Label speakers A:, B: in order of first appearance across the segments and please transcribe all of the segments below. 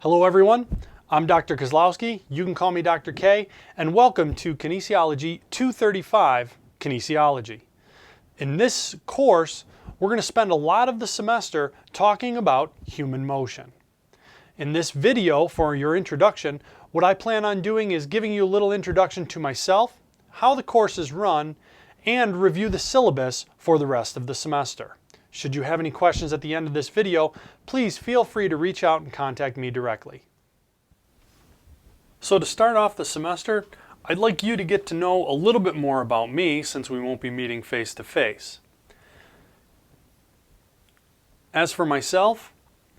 A: Hello everyone, I'm Dr. Kozlowski, you can call me Dr. K, and welcome to Kinesiology 235 Kinesiology. In this course, we're going to spend a lot of the semester talking about human motion. In this video for your introduction, what I plan on doing is giving you a little introduction to myself, how the course is run, and review the syllabus for the rest of the semester. Should you have any questions at the end of this video, please feel free to reach out and contact me directly. So to start off the semester, I'd like you to get to know a little bit more about me since we won't be meeting face to face. As for myself,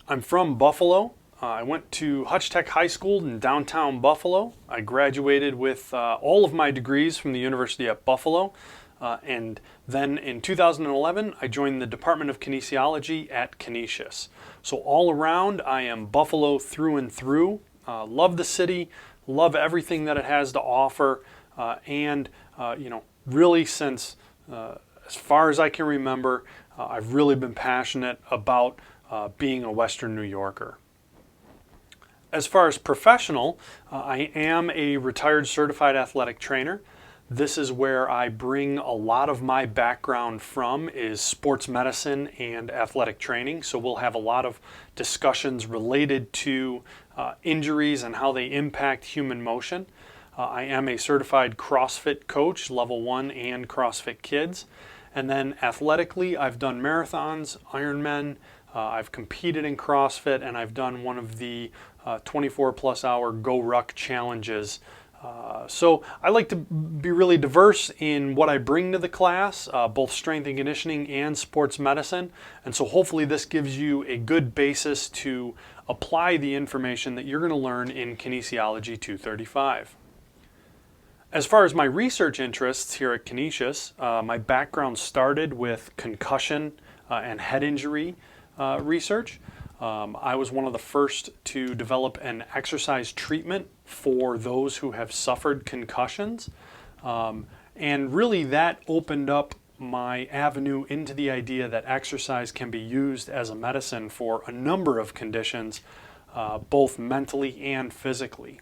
A: I'm from Buffalo. I went to Hutch Tech High School in downtown Buffalo. I graduated with all of my degrees from the University at Buffalo. And then in 2011, I joined the Department of Kinesiology at Canisius. So all around, I am Buffalo through and through. Love the city, love everything that it has to offer, and really since as far as I can remember, I've really been passionate about being a Western New Yorker. As far as professional, I am a retired certified athletic trainer. This is where I bring a lot of my background from, is sports medicine and athletic training. So we'll have a lot of discussions related to injuries and how they impact human motion. I am a certified CrossFit coach, level 1 and CrossFit Kids. And then athletically, I've done marathons, Ironman, I've competed in CrossFit, and I've done one of the 24 plus hour Go Ruck challenges. So I like to be really diverse in what I bring to the class, both strength and conditioning and sports medicine. And so hopefully this gives you a good basis to apply the information that you're going to learn in Kinesiology 235. As far as my research interests here at Canisius, my background started with concussion and head injury research. I was one of the first to develop an exercise treatment for those who have suffered concussions. And really that opened up my avenue into the idea that exercise can be used as a medicine for a number of conditions, both mentally and physically.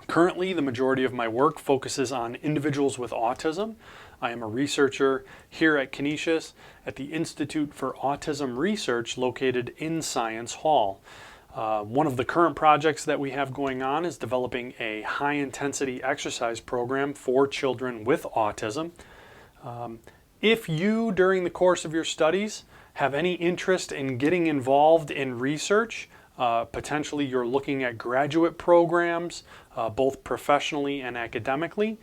A: Currently, the majority of my work focuses on individuals with autism. I am a researcher here at Canisius at the Institute for Autism Research located in Science Hall. One of the current projects that we have going on is developing a high-intensity exercise program for children with autism. If you, during the course of your studies, have any interest in getting involved in research, potentially you're looking at graduate programs, both professionally and academically.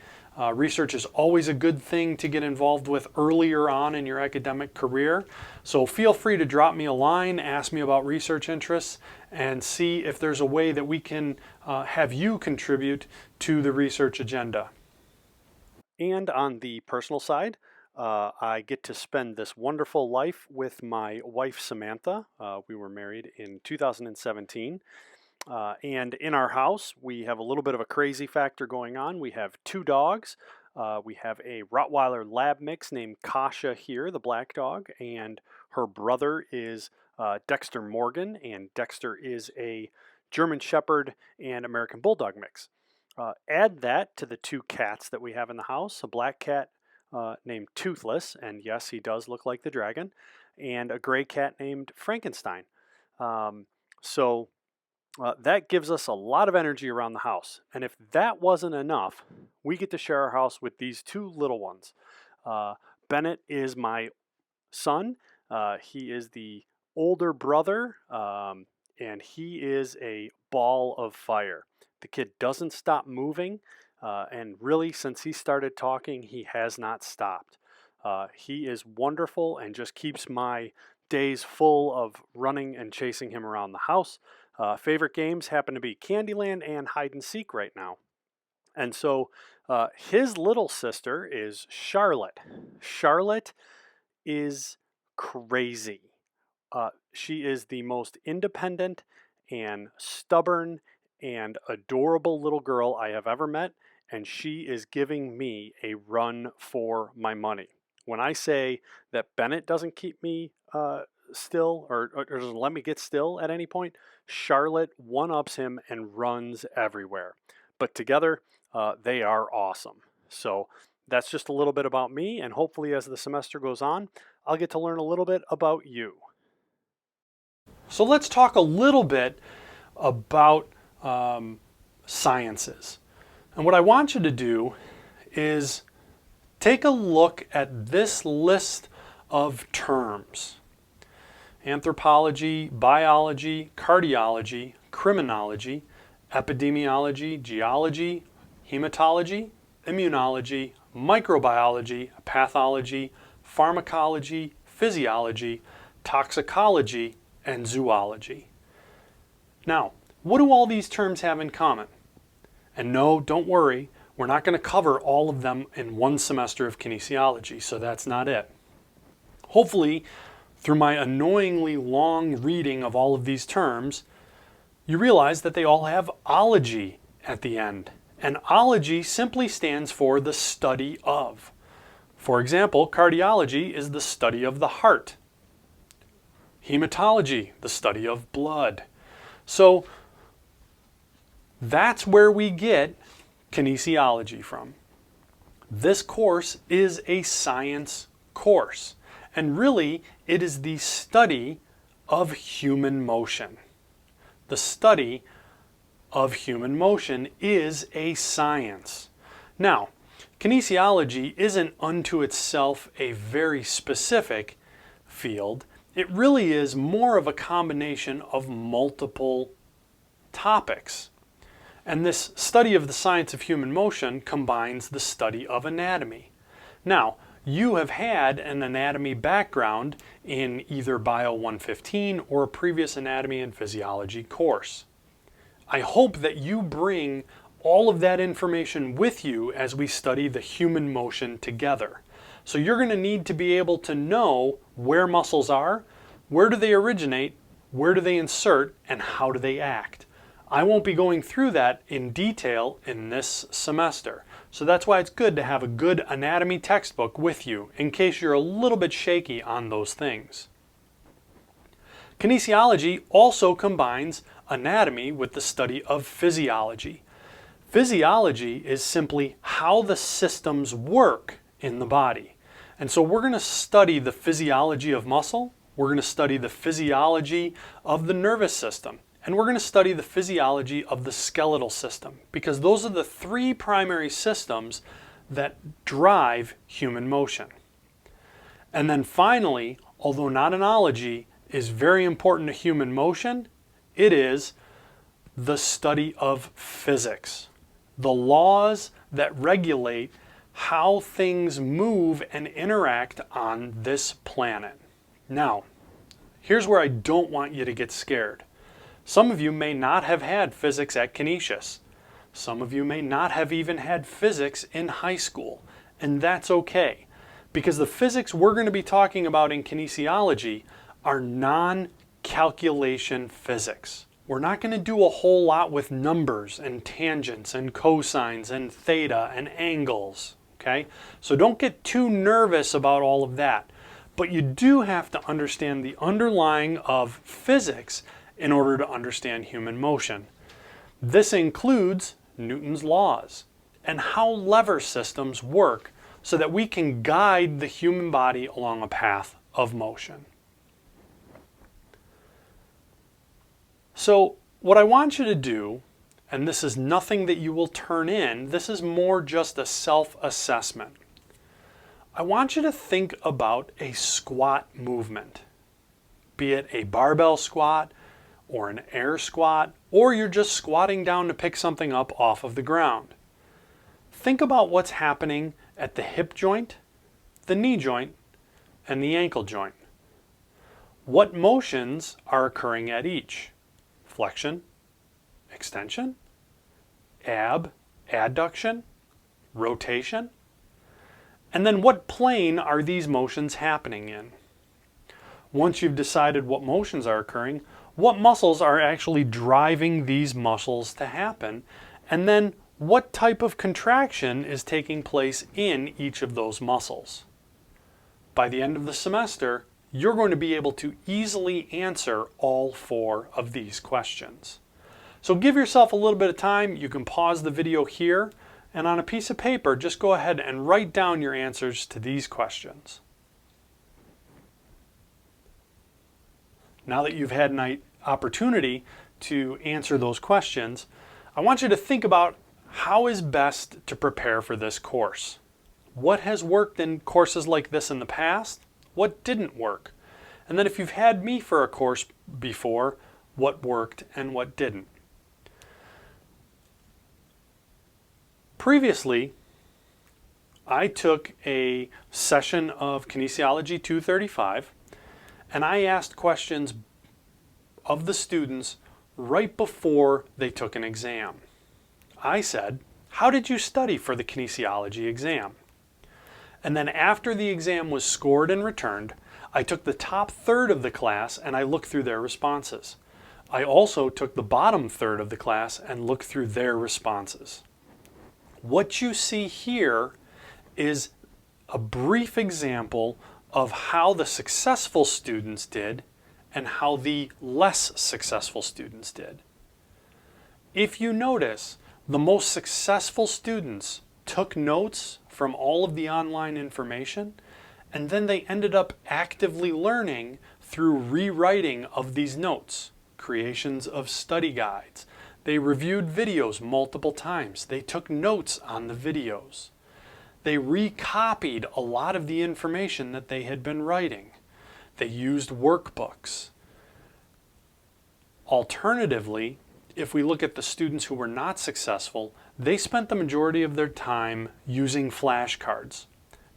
A: Research is always a good thing to get involved with earlier on in your academic career. So feel free to drop me a line, ask me about research interests, and see if there's a way that we can have you contribute to the research agenda. And on the personal side, I get to spend this wonderful life with my wife, Samantha. We were married in 2017. And in our house, we have a little bit of a crazy factor going on. We have 2 dogs. We have a Rottweiler Lab mix named Kasha here, the black dog, and her brother is Dexter Morgan, and Dexter is a German Shepherd and American Bulldog mix. Add that to the 2 cats that we have in the house, a black cat named Toothless, and yes, he does look like the dragon, and a gray cat named Frankenstein. That gives us a lot of energy around the house. And if that wasn't enough, we get to share our house with these 2 little ones. Bennett is my son. He is the older brother, and he is a ball of fire. The kid doesn't stop moving, and really, since he started talking, he has not stopped. He is wonderful and just keeps my days full of running and chasing him around the house. Favorite games happen to be Candyland and hide and seek right now. And so his little sister is Charlotte. Charlotte is crazy. She is the most independent and stubborn and adorable little girl I have ever met, and she is giving me a run for my money. When I say that Bennett doesn't keep me still or doesn't let me get still at any point, Charlotte one-ups him and runs everywhere. But together, they are awesome. So that's just a little bit about me, and hopefully as the semester goes on, I'll get to learn a little bit about you. So let's talk a little bit about sciences. And what I want you to do is take a look at this list of terms: anthropology, biology, cardiology, criminology, epidemiology, geology, hematology, immunology, microbiology, pathology, pharmacology, physiology, toxicology, and zoology. Now, what do all these terms have in common? And no, don't worry, we're not going to cover all of them in one semester of kinesiology, so that's not it. Hopefully, through my annoyingly long reading of all of these terms, you realize that they all have ology at the end. And ology simply stands for the study of. For example, cardiology is the study of the heart. Hematology, the study of blood. So that's where we get kinesiology from. This course is a science course, and really it is the study of human motion. The study of human motion is a science. Now, kinesiology isn't unto itself a very specific field. It really is more of a combination of multiple topics. And this study of the science of human motion combines the study of anatomy. Now, you have had an anatomy background in either Bio 115 or a previous anatomy and physiology course. I hope that you bring all of that information with you as we study the human motion together. So you're going to need to be able to know where muscles are, where do they originate, where do they insert, and how do they act. I won't be going through that in detail in this semester. So that's why it's good to have a good anatomy textbook with you in case you're a little bit shaky on those things. Kinesiology also combines anatomy with the study of physiology. Physiology is simply how the systems work in the body. And so we're going to study the physiology of muscle, we're going to study the physiology of the nervous system, and we're going to study the physiology of the skeletal system, because those are the three primary systems that drive human motion. And then finally, although not an ology, is very important to human motion, it is the study of physics. The laws that regulate how things move and interact on this planet. Now, here's where I don't want you to get scared. Some of you may not have had physics at Canisius. Some of you may not have even had physics in high school, and that's okay, because the physics we're going to be talking about in kinesiology are non-calculation physics. We're not going to do a whole lot with numbers and tangents and cosines and theta and angles, okay? So don't get too nervous about all of that. But you do have to understand the underlying of physics in order to understand human motion. This includes Newton's laws and how lever systems work so that we can guide the human body along a path of motion. So what I want you to do, and this is nothing that you will turn in, this is more just a self-assessment. I want you to think about a squat movement, be it a barbell squat or an air squat, or you're just squatting down to pick something up off of the ground. Think about what's happening at the hip joint, the knee joint, and the ankle joint. What motions are occurring at each? Flexion, extension, adduction, rotation, and then what plane are these motions happening in? Once you've decided what motions are occurring, what muscles are actually driving these muscles to happen, and then what type of contraction is taking place in each of those muscles. By the end of the semester, you're going to be able to easily answer all 4 of these questions. So give yourself a little bit of time. You can pause the video here, and on a piece of paper, just go ahead and write down your answers to these questions. Now that you've had an opportunity to answer those questions, I want you to think about how is best to prepare for this course. What has worked in courses like this in the past? What didn't work? And then if you've had me for a course before, what worked and what didn't? Previously, I took a session of Kinesiology 235, and I asked questions of the students right before they took an exam. I said, how did you study for the kinesiology exam? And then after the exam was scored and returned, I took the top third of the class and I looked through their responses. I also took the bottom third of the class and looked through their responses. What you see here is a brief example of how the successful students did and how the less successful students did. If you notice, the most successful students took notes from all of the online information, and then they ended up actively learning through rewriting of these notes, creations of study guides. They reviewed videos multiple times. They took notes on the videos. They recopied a lot of the information that they had been writing. They used workbooks. Alternatively, if we look at the students who were not successful, they spent the majority of their time using flashcards.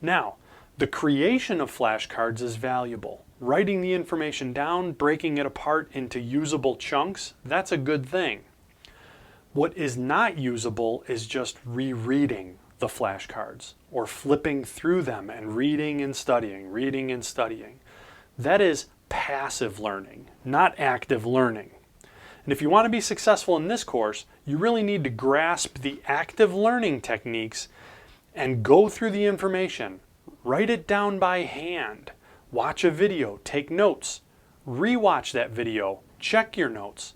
A: Now, the creation of flashcards is valuable. Writing the information down, breaking it apart into usable chunks, that's a good thing. What is not usable is just rereading the flashcards or flipping through them and reading and studying, reading and studying. That is passive learning, not active learning. And if you want to be successful in this course, you really need to grasp the active learning techniques and go through the information. Write it down by hand. Watch a video, take notes. Rewatch that video, check your notes.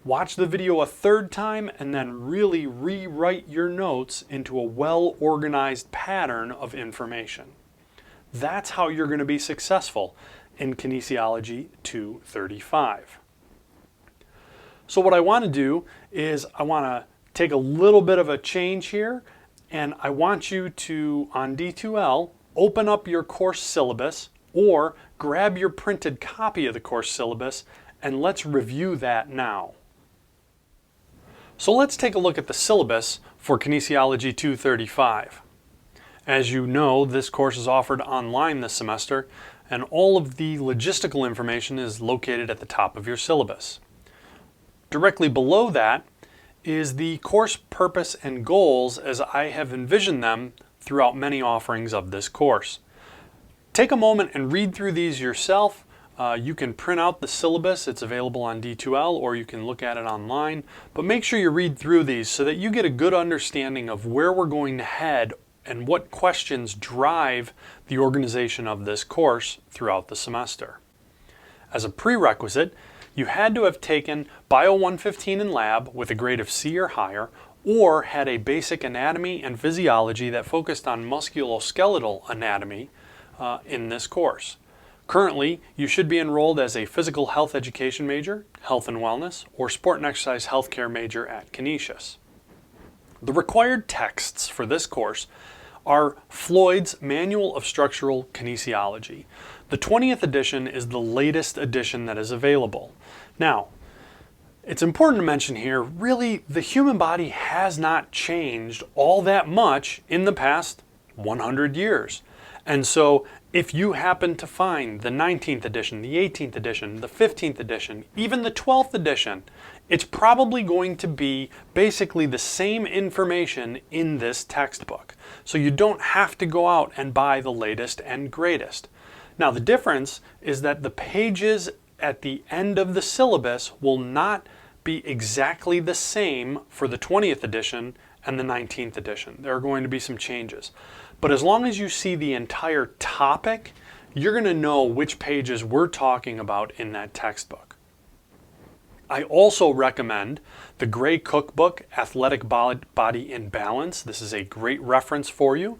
A: Watch the video a third time and then really rewrite your notes into a well-organized pattern of information. That's how you're going to be successful in Kinesiology 235. So what I want to do is I want to take a little bit of a change here, and I want you to, on D2L, open up your course syllabus or grab your printed copy of the course syllabus, and let's review that now. So let's take a look at the syllabus for Kinesiology 235. As you know, this course is offered online this semester, and all of the logistical information is located at the top of your syllabus. Directly below that is the course purpose and goals as I have envisioned them throughout many offerings of this course. Take a moment and read through these yourself. You can print out the syllabus. It's available on D2L, or you can look at it online. But make sure you read through these so that you get a good understanding of where we're going to head and what questions drive the organization of this course throughout the semester. As a prerequisite, you had to have taken Bio 115 in lab with a grade of C or higher, or had a basic anatomy and physiology that focused on musculoskeletal anatomy in this course. Currently, you should be enrolled as a physical health education major, health and wellness, or sport and exercise healthcare major at Canisius. The required texts for this course are Floyd's Manual of Structural Kinesiology. The 20th edition is the latest edition that is available. Now, it's important to mention here, really, the human body has not changed all that much in the past 100 years. And so, if you happen to find the 19th edition, the 18th edition, the 15th edition, even the 12th edition, it's probably going to be basically the same information in this textbook. So you don't have to go out and buy the latest and greatest. Now the difference is that the pages at the end of the syllabus will not be exactly the same for the 20th edition and the 19th edition. There are going to be some changes. But as long as you see the entire topic, you're going to know which pages we're talking about in that textbook. I also recommend the Gray Cookbook, Athletic Body in Balance. This is a great reference for you,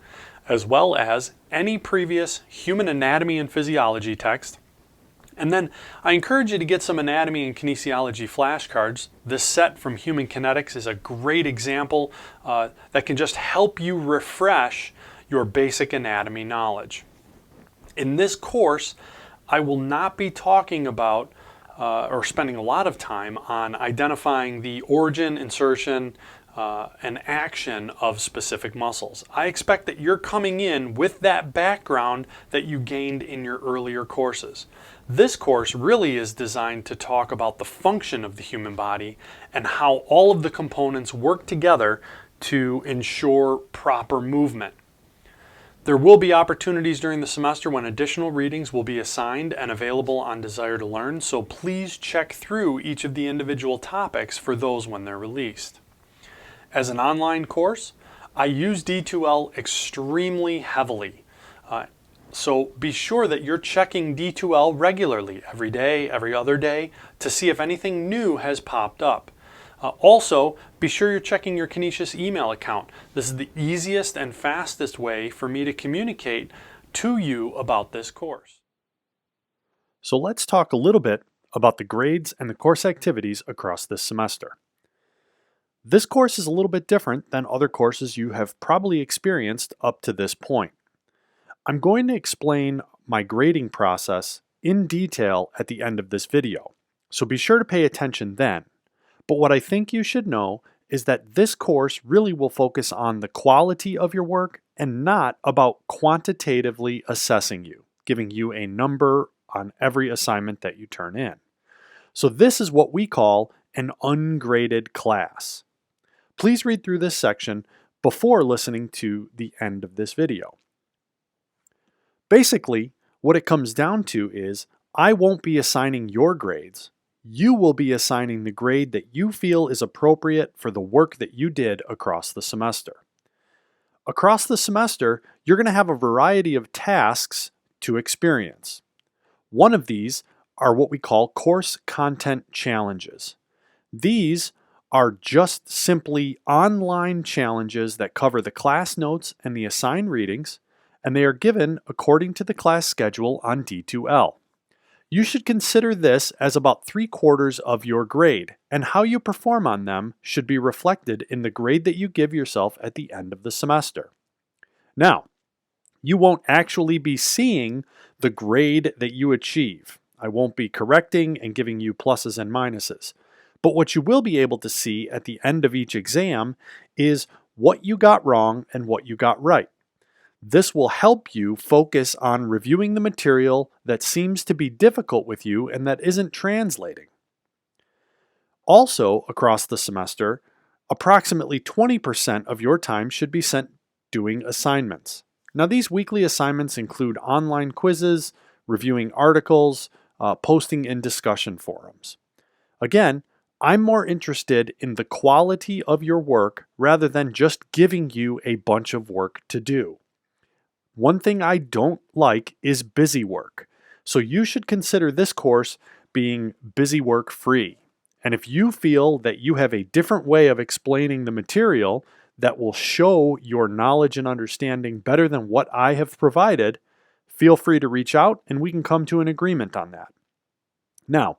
A: as well as any previous human anatomy and physiology text. And then I encourage you to get some anatomy and kinesiology flashcards. This set from Human Kinetics is a great example that can just help you refresh your basic anatomy knowledge. In this course, I will not be talking about or spending a lot of time on identifying the origin, insertion, and action of specific muscles. I expect that you're coming in with that background that you gained in your earlier courses. This course really is designed to talk about the function of the human body and how all of the components work together to ensure proper movement. There will be opportunities during the semester when additional readings will be assigned and available on Desire to Learn, so please check through each of the individual topics for those when they're released. As an online course, I use D2L extremely heavily, so be sure that you're checking D2L regularly, every day, every other day, to see if anything new has popped up. Also, be sure you're checking your Canisius email account. This is the easiest and fastest way for me to communicate to you about this course.
B: So let's talk a little bit about the grades and the course activities across this semester. This course is a little bit different than other courses you have probably experienced up to this point. I'm going to explain my grading process in detail at the end of this video, so be sure to pay attention then. But what I think you should know is that this course really will focus on the quality of your work and not about quantitatively assessing you, giving you a number on every assignment that you turn in. So this is what we call an ungraded class. Please read through this section before listening to the end of this video. Basically, what it comes down to is I won't be assigning your grades. You will be assigning the grade that you feel is appropriate for the work that you did across the semester. Across the semester, you're going to have a variety of tasks to experience. One of these are what we call course content challenges. These are just simply online challenges that cover the class notes and the assigned readings, and they are given according to the class schedule on D2L. You should consider this as about 3/4 of your grade, and how you perform on them should be reflected in the grade that you give yourself at the end of the semester. Now, you won't actually be seeing the grade that you achieve. I won't be correcting and giving you pluses and minuses. But what you will be able to see at the end of each exam is what you got wrong and what you got right. This will help you focus on reviewing the material that seems to be difficult with you and that isn't translating. Also, across the semester, approximately 20% of your time should be spent doing assignments. Now, these weekly assignments include online quizzes, reviewing articles, posting in discussion forums. Again, I'm more interested in the quality of your work rather than just giving you a bunch of work to do. One thing I don't like is busy work, so you should consider this course being busy work free. And if you feel that you have a different way of explaining the material that will show your knowledge and understanding better than what I have provided, feel free to reach out and we can come to an agreement on that. Now,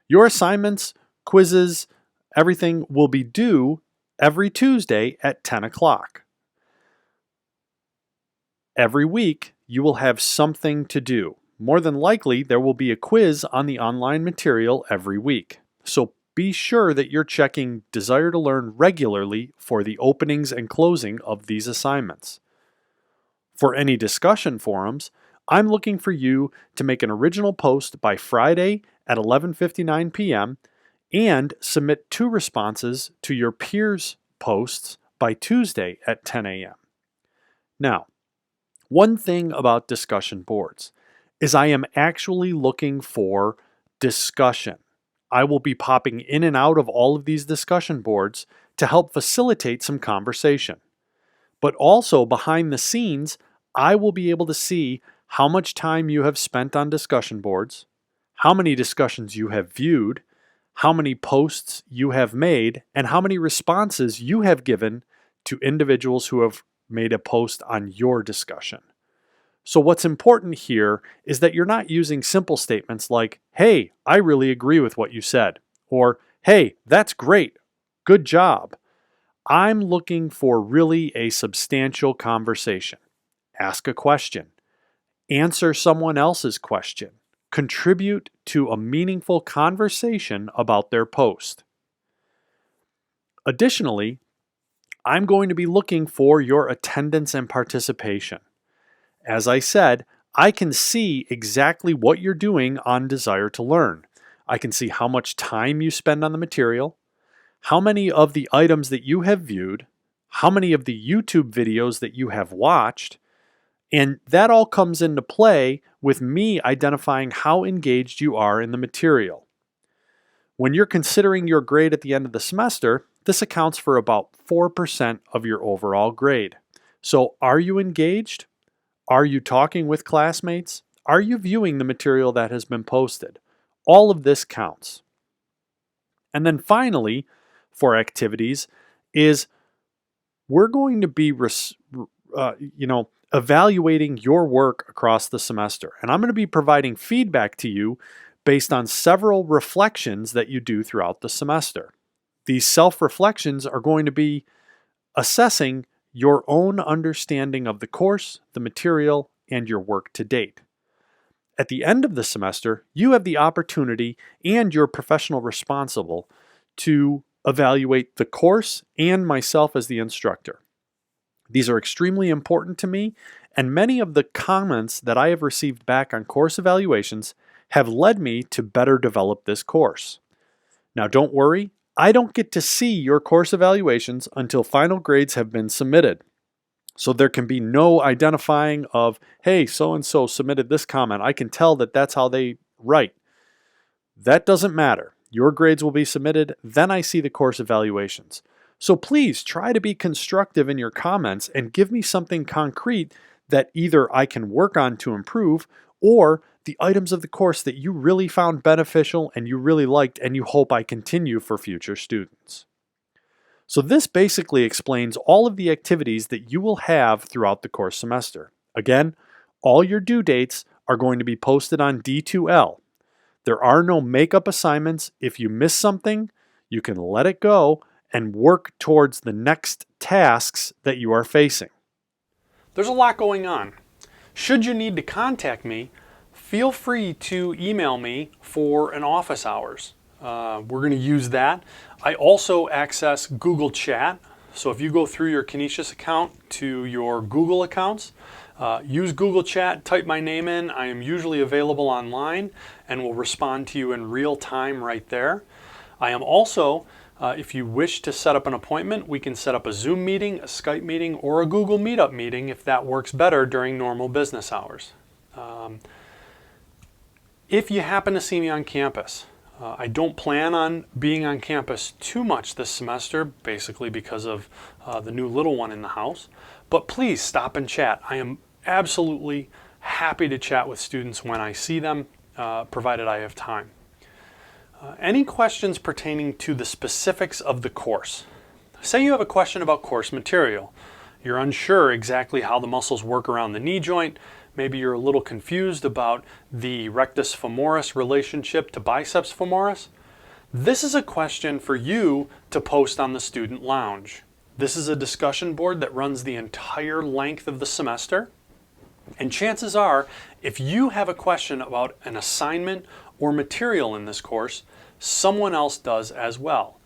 B: your assignments, quizzes, everything will be due every Tuesday at 10 o'clock. Every week, you will have something to do. More than likely, there will be a quiz on the online material every week. So be sure that you're checking Desire to Learn regularly for the openings and closing of these assignments. For any discussion forums, I'm looking for you to make an original post by Friday at 11:59 p.m. and submit 2 responses to your peers' posts by Tuesday at 10 a.m. Now, one thing about discussion boards is I am actually looking for discussion. I will be popping in and out of all of these discussion boards to help facilitate some conversation. But also behind the scenes, I will be able to see how much time you have spent on discussion boards, how many discussions you have viewed, how many posts you have made, and how many responses you have given to individuals who have made a post on your discussion. So what's important here is that you're not using simple statements like, "Hey, I really agree with what you said," or "Hey, that's great, good job." I'm looking for really a substantial conversation. Ask a question. Answer someone else's question. Contribute to a meaningful conversation about their post. Additionally, I'm going to be looking for your attendance and participation. As I said, I can see exactly what you're doing on Desire to Learn. I can see how much time you spend on the material, how many of the items that you have viewed, how many of the YouTube videos that you have watched, and that all comes into play with me identifying how engaged you are in the material. When you're considering your grade at the end of the semester, this accounts for about 4% of your overall grade. So, are you engaged? Are you talking with classmates? Are you viewing the material that has been posted? All of this counts. And then finally, for activities, is we're going to be evaluating your work across the semester. And I'm going to be providing feedback to you based on several reflections that you do throughout the semester. These self-reflections are going to be assessing your own understanding of the course, the material, and your work to date. At the end of the semester, you have the opportunity and your professional responsible to evaluate the course and myself as the instructor. These are extremely important to me, and many of the comments that I have received back on course evaluations have led me to better develop this course. Now, don't worry, I don't get to see your course evaluations until final grades have been submitted. So there can be no identifying of, hey, so-and-so submitted this comment. I can tell that that's how they write. That doesn't matter. Your grades will be submitted, then I see the course evaluations. So please try to be constructive in your comments and give me something concrete that either I can work on to improve, or the items of the course that you really found beneficial and you really liked and you hope I continue for future students. So this basically explains all of the activities that you will have throughout the course semester. Again, all your due dates are going to be posted on D2L. There are no makeup assignments. If you miss something, you can let it go and work towards the next tasks that you are facing.
A: There's a lot going on. Should you need to contact me, feel free to email me for an office hours. We're going to use that. I also access Google Chat. So if you go through your Canisius account to your Google accounts, use Google Chat, type my name in. I am usually available online and will respond to you in real time right there. I am also, if you wish to set up an appointment, we can set up a Zoom meeting, a Skype meeting, or a Google Meetup meeting if that works better during normal business hours. If you happen to see me on campus, I don't plan on being on campus too much this semester, basically because of the new little one in the house. But please stop and chat. I am absolutely happy to chat with students when I see them, provided I have time. Any questions pertaining to the specifics of the course? Say you have a question about course material. You're unsure exactly how the muscles work around the knee joint. Maybe you're a little confused about the rectus femoris relationship to biceps femoris. This is a question for you to post on the student lounge. This is a discussion board that runs the entire length of the semester. And chances are, if you have a question about an assignment or material in this course, someone else does as well.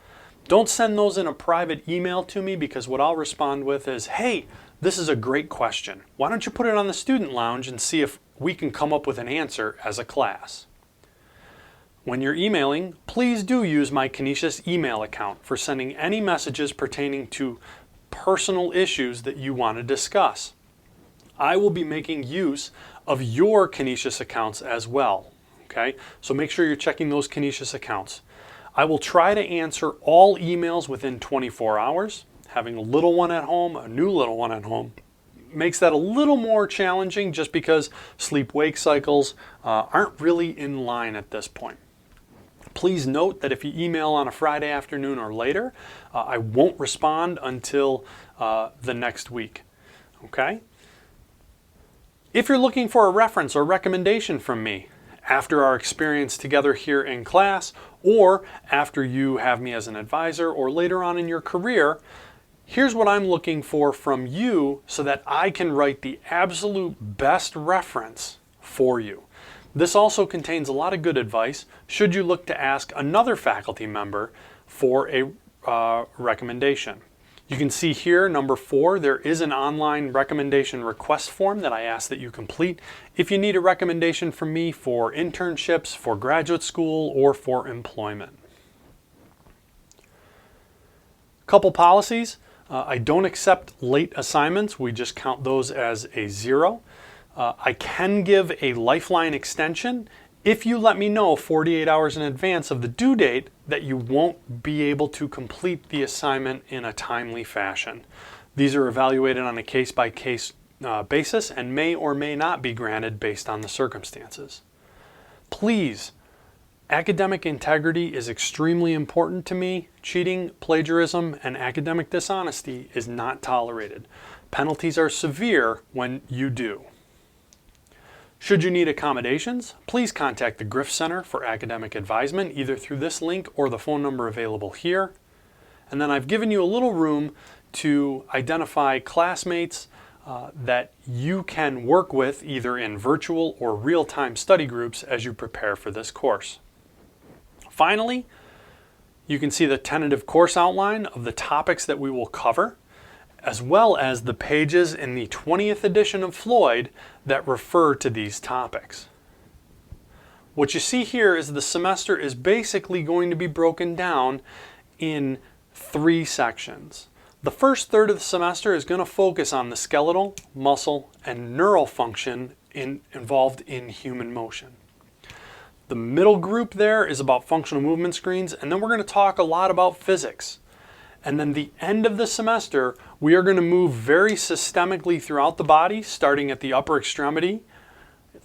A: Don't send those in a private email to me, because what I'll respond with is, hey, this is a great question. Why don't you put it on the student lounge and see if we can come up with an answer as a class? When you're emailing, please do use my Canisius email account for sending any messages pertaining to personal issues that you want to discuss. I will be making use of your Canisius accounts as well. Okay? So make sure you're checking those Canisius accounts. I will try to answer all emails within 24 hours. Having a little one at home, a new little one at home, makes that a little more challenging just because sleep-wake cycles aren't really in line at this point. Please note that if you email on a Friday afternoon or later, I won't respond until the next week. Okay? If you're looking for a reference or recommendation from me after our experience together here in class, or after you have me as an advisor or later on in your career, here's what I'm looking for from you so that I can write the absolute best reference for you. This also contains a lot of good advice should you look to ask another faculty member for a recommendation. You can see here, number 4, there is an online recommendation request form that I ask that you complete if you need a recommendation from me for internships, for graduate school, or for employment. Couple policies. I don't accept late assignments. We just count those as a 0. I can give a lifeline extension if you let me know 48 hours in advance of the due date that you won't be able to complete the assignment in a timely fashion. These are evaluated on a case-by-case basis and may or may not be granted based on the circumstances. Please, academic integrity is extremely important to me. Cheating, plagiarism, and academic dishonesty is not tolerated. Penalties are severe when you do. Should you need accommodations, please contact the Griff Center for academic advisement either through this link or the phone number available here. And then I've given you a little room to identify classmates that you can work with either in virtual or real-time study groups as you prepare for this course. Finally, you can see the tentative course outline of the topics that we will cover, as well as the pages in the 20th edition of Floyd that refer to these topics. What you see here is the semester is basically going to be broken down in 3 sections. The first third of the semester is going to focus on the skeletal, muscle, and neural function involved in human motion. The middle group there is about functional movement screens, and then we're going to talk a lot about physics. And then the end of the semester, we are going to move very systemically throughout the body, starting at the upper extremity,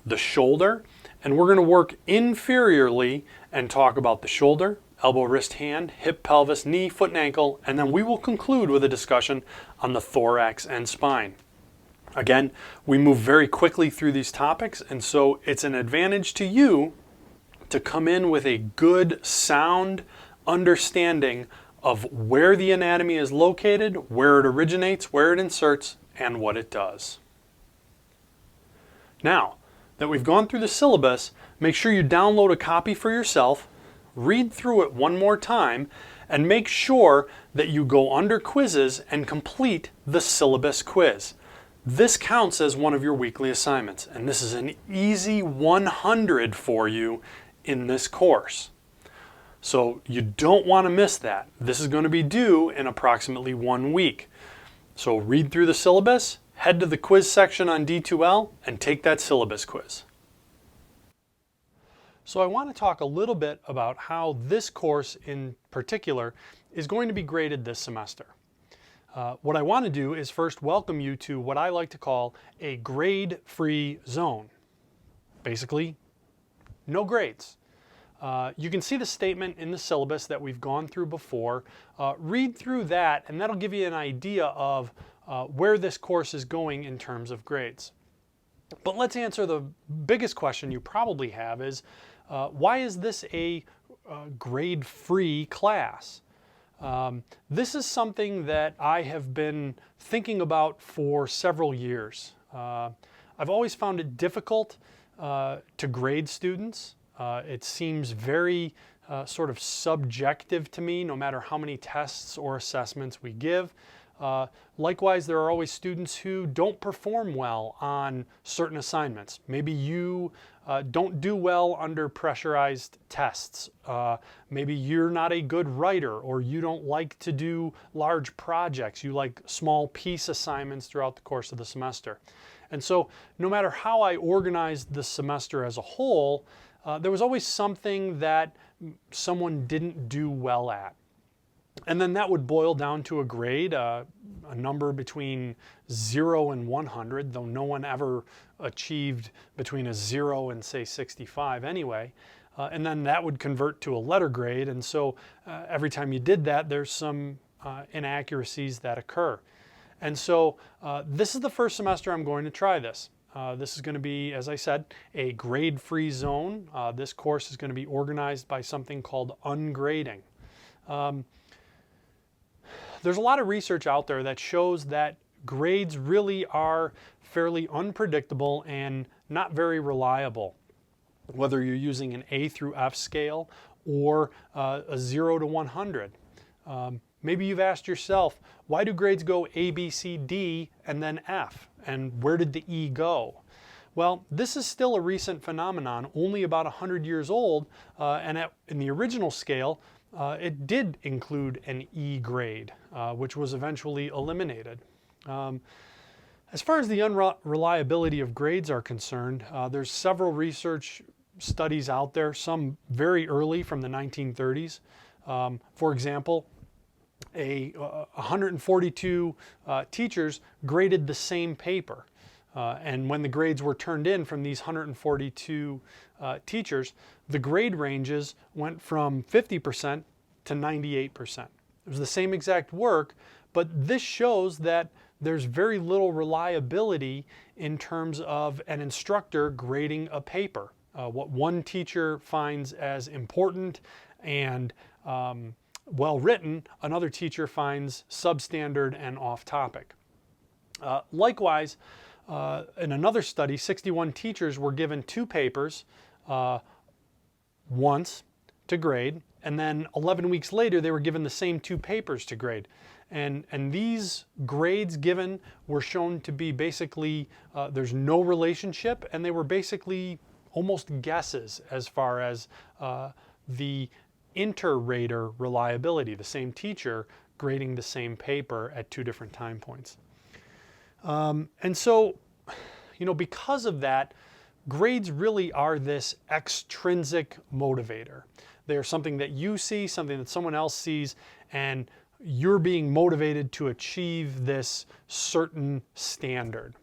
A: the shoulder, and we're going to work inferiorly and talk about the shoulder, elbow, wrist, hand, hip, pelvis, knee, foot, and ankle, and then we will conclude with a discussion on the thorax and spine. Again, we move very quickly through these topics, and so it's an advantage to you to come in with a good, sound understanding of where the anatomy is located, where it originates, where it inserts, and what it does. Now that we've gone through the syllabus, make sure you download a copy for yourself, read through it one more time, and make sure that you go under quizzes and complete the syllabus quiz. This counts as one of your weekly assignments, and this is an easy 100 for you in this course. So you don't want to miss that. This is going to be due in approximately 1 week. So read through the syllabus, head to the quiz section on D2L, and take that syllabus quiz. So I want to talk a little bit about how this course in particular is going to be graded this semester. What I want to do is first welcome you to what I like to call a grade-free zone. Basically, no grades. You can see the statement in the syllabus that we've gone through before. Read through that, and that'll give you an idea of where this course is going in terms of grades. But let's answer the biggest question you probably have is, why is this a grade-free class? This is something that I have been thinking about for several years. I've always found it difficult to grade students. It seems very sort of subjective to me, no matter how many tests or assessments we give. Likewise, there are always students who don't perform well on certain assignments. Maybe you don't do well under pressurized tests. Maybe you're not a good writer, or you don't like to do large projects. You like small piece assignments throughout the course of the semester. And so no matter how I organized the semester as a whole, there was always something that someone didn't do well at. And then that would boil down to a grade, a number between 0 and 100, though no one ever achieved between a 0 and say 65 anyway. And then that would convert to a letter grade. And so every time you did that, there's some inaccuracies that occur. And so this is the first semester I'm going to try this. This is going to be, as I said, a grade-free zone. This course is going to be organized by something called ungrading. There's a lot of research out there that shows that grades really are fairly unpredictable and not very reliable, whether you're using an A through F scale or a 0 to 100. Maybe you've asked yourself, why do grades go A, B, C, D, and then F? And where did the E go? Well, this is still a recent phenomenon, only about 100 years old, and in the original scale, it did include an E grade, which was eventually eliminated. As far as the unreliability of grades are concerned, there's several research studies out there, some very early from the 1930s. For example, 142 teachers graded the same paper. And when the grades were turned in from these 142 teachers, the grade ranges went from 50% to 98%. It was the same exact work, but this shows that there's very little reliability in terms of an instructor grading a paper. What one teacher finds as important and well written, another teacher finds substandard and off topic. Likewise, in another study, 61 teachers were given 2 papers once to grade, and then 11 weeks later they were given the same 2 papers to grade. And these grades given were shown to be basically, there's no relationship, and they were basically almost guesses as far as the inter-rater reliability, the same teacher grading the same paper at 2 different time points. And so, because of that, grades really are this extrinsic motivator. They're something that you see, something that someone else sees, and you're being motivated to achieve this certain standard.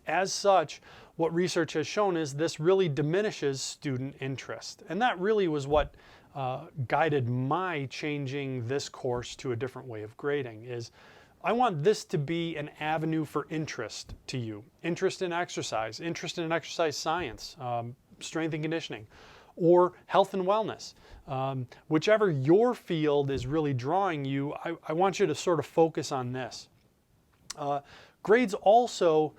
A: As such, what research has shown is this really diminishes student interest. And that really was what guided my changing this course to a different way of grading. Is I want this to be an avenue for interest to you. Interest in exercise science, strength and conditioning, or health and wellness. Whichever your field is really drawing you, I want you to sort of focus on this. Grades also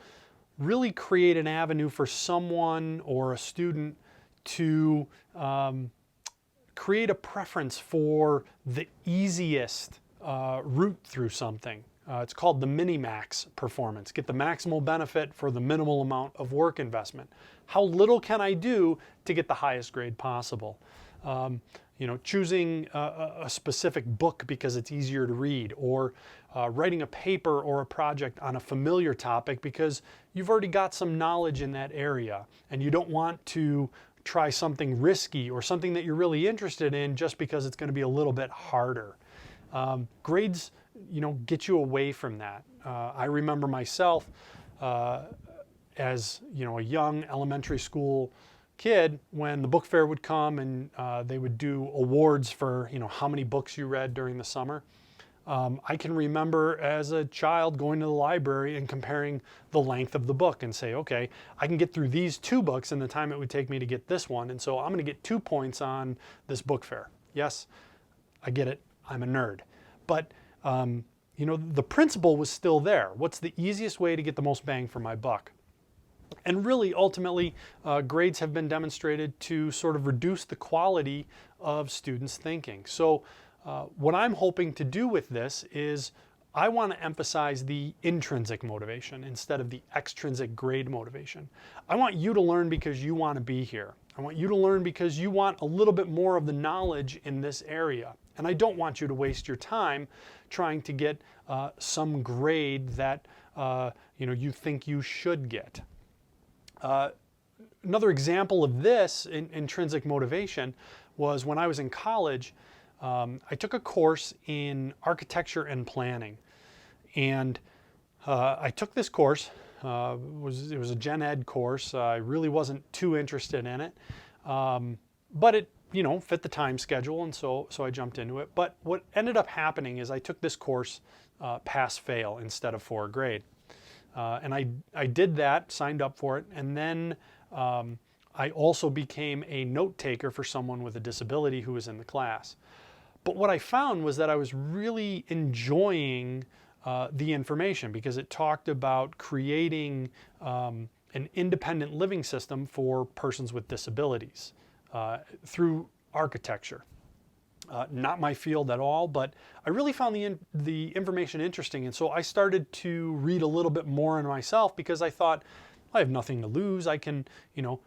A: really create an avenue for someone or a student to create a preference for the easiest route through something. It's called the minimax performance. Get the maximal benefit for the minimal amount of work investment. How little can I do to get the highest grade possible? Choosing a specific book because it's easier to read, or writing a paper or a project on a familiar topic because you've already got some knowledge in that area and you don't want to try something risky or something that you're really interested in just because it's going to be a little bit harder. Grades, get you away from that. I remember myself as a young elementary school kid, when the book fair would come and they would do awards for how many books you read during the summer. I can remember as a child going to the library and comparing the length of the book and say, okay, I can get through these 2 books in the time it would take me to get this one, and so I'm going to get 2 points on this book fair. Yes, I get it. I'm a nerd. But the principle was still there. What's the easiest way to get the most bang for my buck? And really, ultimately, grades have been demonstrated to sort of reduce the quality of students' thinking. So what I'm hoping to do with this is I want to emphasize the intrinsic motivation instead of the extrinsic grade motivation. I want you to learn because you want to be here. I want you to learn because you want a little bit more of the knowledge in this area. And I don't want you to waste your time trying to get some grade that you think you should get. Another example of this intrinsic motivation was when I was in college. I took a course in architecture and planning. And I took this course. It was a gen ed course. I really wasn't too interested in it. But it, fit the time schedule, and so I jumped into it. But what ended up happening is I took this course pass-fail instead of for a grade. And I did that, signed up for it, and then I also became a note taker for someone with a disability who was in the class. But what I found was that I was really enjoying the information because it talked about creating an independent living system for persons with disabilities through architecture. Not my field at all, but I really found the information interesting, and so I started to read a little bit more on myself because I thought, I have nothing to lose. I can,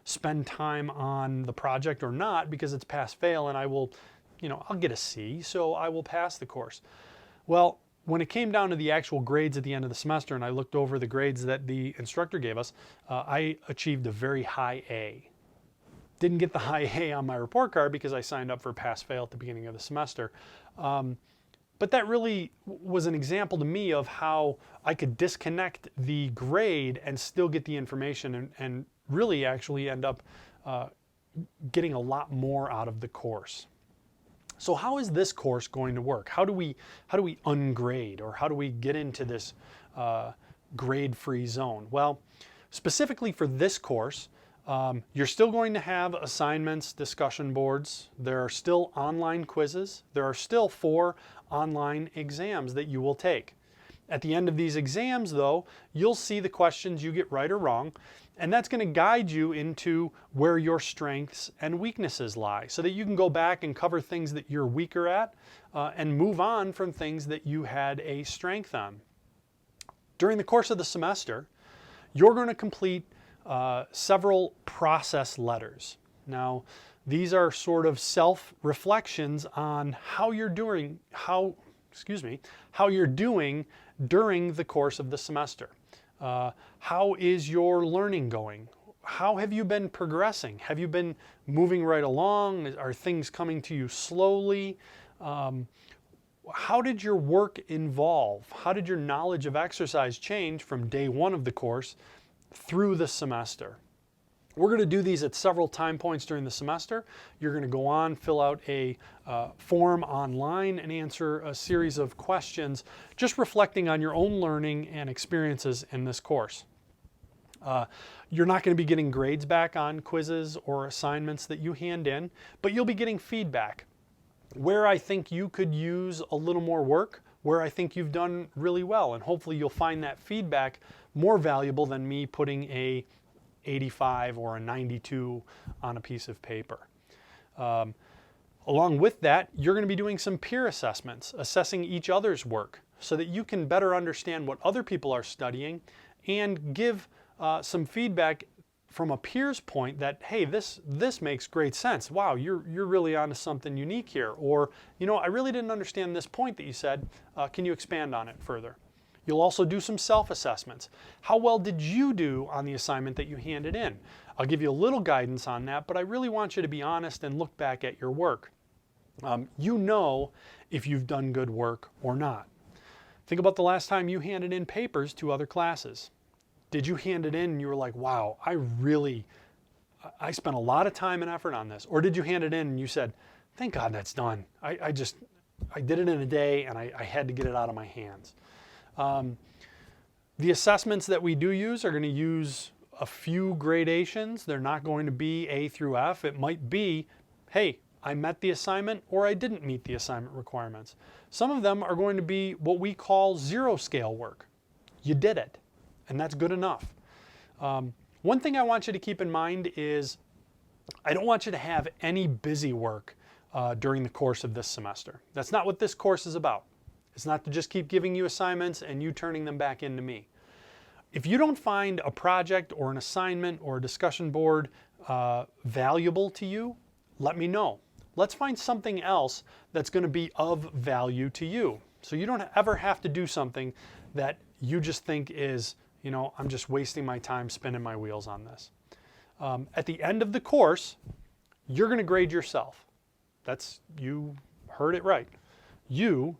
A: spend time on the project or not because it's pass-fail, and I will, I'll get a C, so I will pass the course. Well, when it came down to the actual grades at the end of the semester and I looked over the grades that the instructor gave us, I achieved a very high A. Didn't get the high A on my report card because I signed up for pass-fail at the beginning of the semester. But that really was an example to me of how I could disconnect the grade and still get the information and really actually end up getting a lot more out of the course. So how is this course going to work? How do we ungrade, or how do we get into this grade-free zone? Well, specifically for this course, you're still going to have assignments, discussion boards. There are still online quizzes. There are still 4 online exams that you will take. At the end of these exams, though, you'll see the questions you get right or wrong, and that's going to guide you into where your strengths and weaknesses lie so that you can go back and cover things that you're weaker at and move on from things that you had a strength on. During the course of the semester, you're going to complete several process letters. Now, these are sort of self-reflections on how you're doing during the course of the semester. How is your learning going? How have you been progressing? Have you been moving right along? Are things coming to you slowly? How did your work evolve? How did your knowledge of exercise change from day 1 of the course through the semester? We're going to do these at several time points during the semester. You're going to go on, fill out a form online, and answer a series of questions, just reflecting on your own learning and experiences in this course. You're not going to be getting grades back on quizzes or assignments that you hand in, but you'll be getting feedback. Where I think you could use a little more work, where I think you've done really well, and hopefully you'll find that feedback more valuable than me putting a 85 or a 92 on a piece of paper. Along with that, you're going to be doing some peer assessments, assessing each other's work so that you can better understand what other people are studying and give some feedback from a peer's point that, hey, this makes great sense. Wow, you're really onto something unique here. Or, I really didn't understand this point that you said. Can you expand on it further? You'll also do some self-assessments. How well did you do on the assignment that you handed in? I'll give you a little guidance on that, but I really want you to be honest and look back at your work. You know if you've done good work or not. Think about the last time you handed in papers to other classes. Did you hand it in and you were like, wow, I spent a lot of time and effort on this? Or did you hand it in and you said, thank God that's done. I did it in a day and I had to get it out of my hands. The assessments that we do use are going to use a few gradations. They're not going to be A through F. It might be, hey, I met the assignment or I didn't meet the assignment requirements. Some of them are going to be what we call 0 scale work. You did it, and that's good enough. One thing I want you to keep in mind is I don't want you to have any busy work during the course of this semester. That's not what this course is about. It's not to just keep giving you assignments and you turning them back into me. If you don't find a project or an assignment or a discussion board valuable to you, let me know. Let's find something else that's going to be of value to you. So you don't ever have to do something that you just think is, I'm just wasting my time spinning my wheels on this. At the end of the course, you're going to grade yourself. You heard it right. You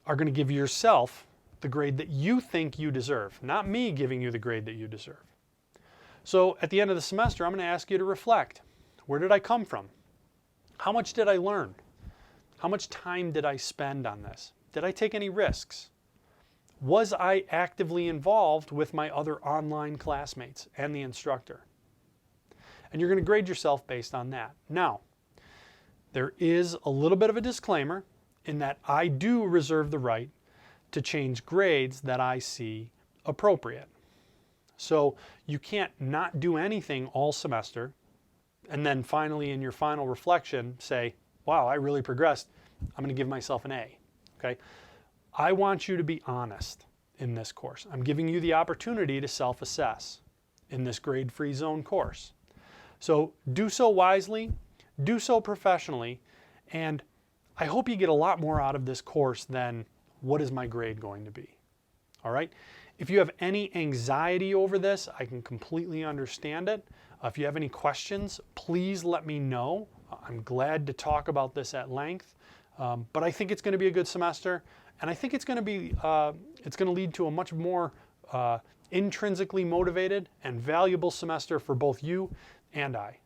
A: are going to give yourself the grade that you think you deserve, not me giving you the grade that you deserve. So at the end of the semester, I'm going to ask you to reflect. Where did I come from? How much did I learn? How much time did I spend on this? Did I take any risks? Was I actively involved with my other online classmates and the instructor? And you're going to grade yourself based on that. Now, there is a little bit of a disclaimer in that I do reserve the right to change grades that I see appropriate. So you can't not do anything all semester and then finally in your final reflection say, wow, I really progressed. I'm going to give myself an A. Okay? I want you to be honest in this course. I'm giving you the opportunity to self-assess in this grade-free zone course. So do so wisely, do so professionally, and I hope you get a lot more out of this course than what is my grade going to be. All right? If you have any anxiety over this, I can completely understand it. If you have any questions, please let me know. I'm glad to talk about this at length. But I think it's going to be a good semester, and I think it's going to lead to a much more intrinsically motivated and valuable semester for both you and I.